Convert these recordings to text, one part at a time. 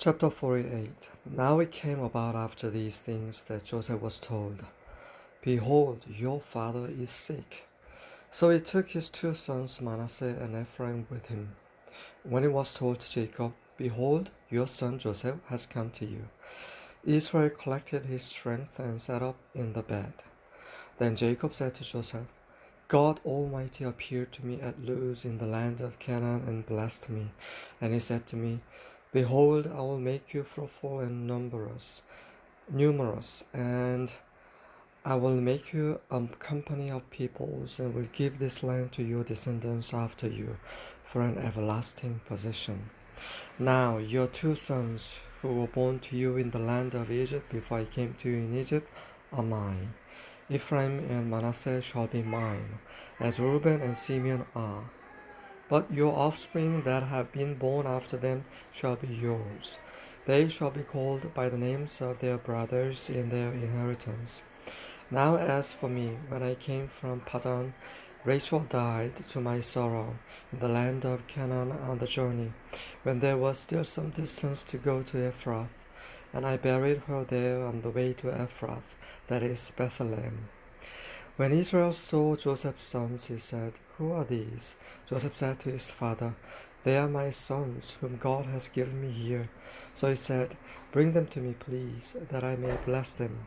Chapter 48. Now it came about after these things that Joseph was told, Behold, your father is sick. So he took his two sons Manasseh and Ephraim with him. When it was told to Jacob, Behold, your son Joseph has come to you, Israel collected his strength and sat up in the bed. Then Jacob said to Joseph, God Almighty appeared to me at Luz in the land of Canaan and blessed me. And he said to me, Behold, I will make you fruitful and numerous, and I will make you a company of peoples, and will give this land to your descendants after you for an everlasting possession. Now your two sons, who were born to you in the land of Egypt before I came to you in Egypt, are mine. Ephraim and Manasseh shall be mine, as Reuben and Simeon are. But your offspring that have been born after them shall be yours. They shall be called by the names of their brothers in their inheritance. Now as for me, when I came from Padan, Rachel died to my sorrow in the land of Canaan on the journey, when there was still some distance to go to Ephrath, and I buried her there on the way to Ephrath, that is Bethlehem. When Israel saw Joseph's sons, he said, Who are these? Joseph said to his father, They are my sons, whom God has given me here. So he said, Bring them to me, please, that I may bless them.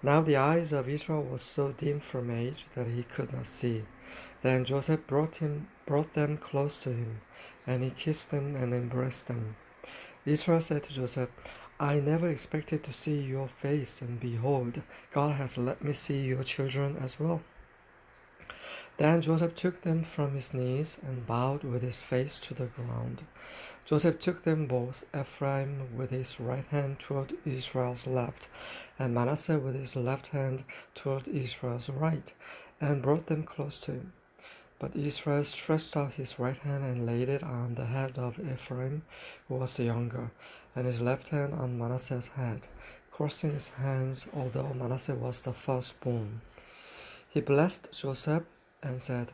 Now the eyes of Israel were so dim from age that he could not see. Then Joseph brought them close to him, and he kissed them and embraced them. Israel said to Joseph, I never expected to see your face, and behold, God has let me see your children as well. Then Joseph took them from his knees and bowed with his face to the ground. Joseph took them both, Ephraim with his right hand toward Israel's left, and Manasseh with his left hand toward Israel's right, and brought them close to him. But Israel stretched out his right hand and laid it on the head of Ephraim, who was the younger, and his left hand on Manasseh's head, crossing his hands, although Manasseh was the firstborn. He blessed Joseph and said,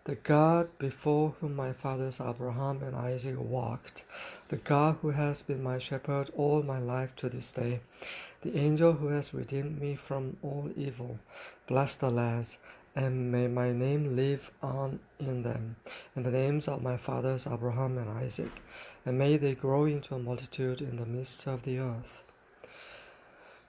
The God before whom my fathers Abraham and Isaac walked, the God who has been my shepherd all my life to this day, the angel who has redeemed me from all evil, bless the lads, and may my name live on in them, and the names of my fathers Abraham and Isaac, and may they grow into a multitude in the midst of the earth.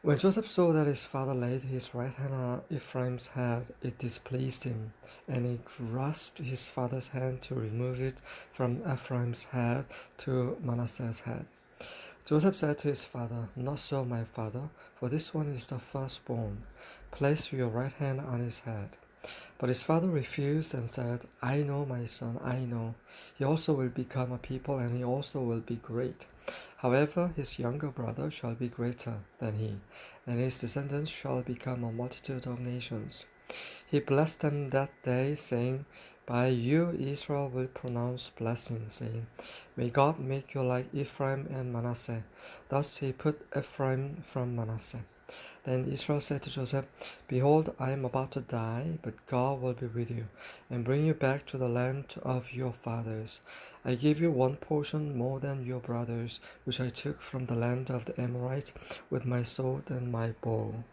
When Joseph saw that his father laid his right hand on Ephraim's head, it displeased him, and he grasped his father's hand to remove it from Ephraim's head to Manasseh's head. Joseph said to his father, Not so, my father, for this one is the firstborn. Place your right hand on his head. But his father refused and said, I know, my son, I know. He also will become a people, and he also will be great. However, his younger brother shall be greater than he, and his descendants shall become a multitude of nations. He blessed them that day, saying, By you Israel will pronounce blessing, saying, May God make you like Ephraim and Manasseh. Thus he put Ephraim from Manasseh. Then Israel said to Joseph, Behold, I am about to die, but God will be with you, and bring you back to the land of your fathers. I give you one portion more than your brothers, which I took from the land of the Amorites with my sword and my bow.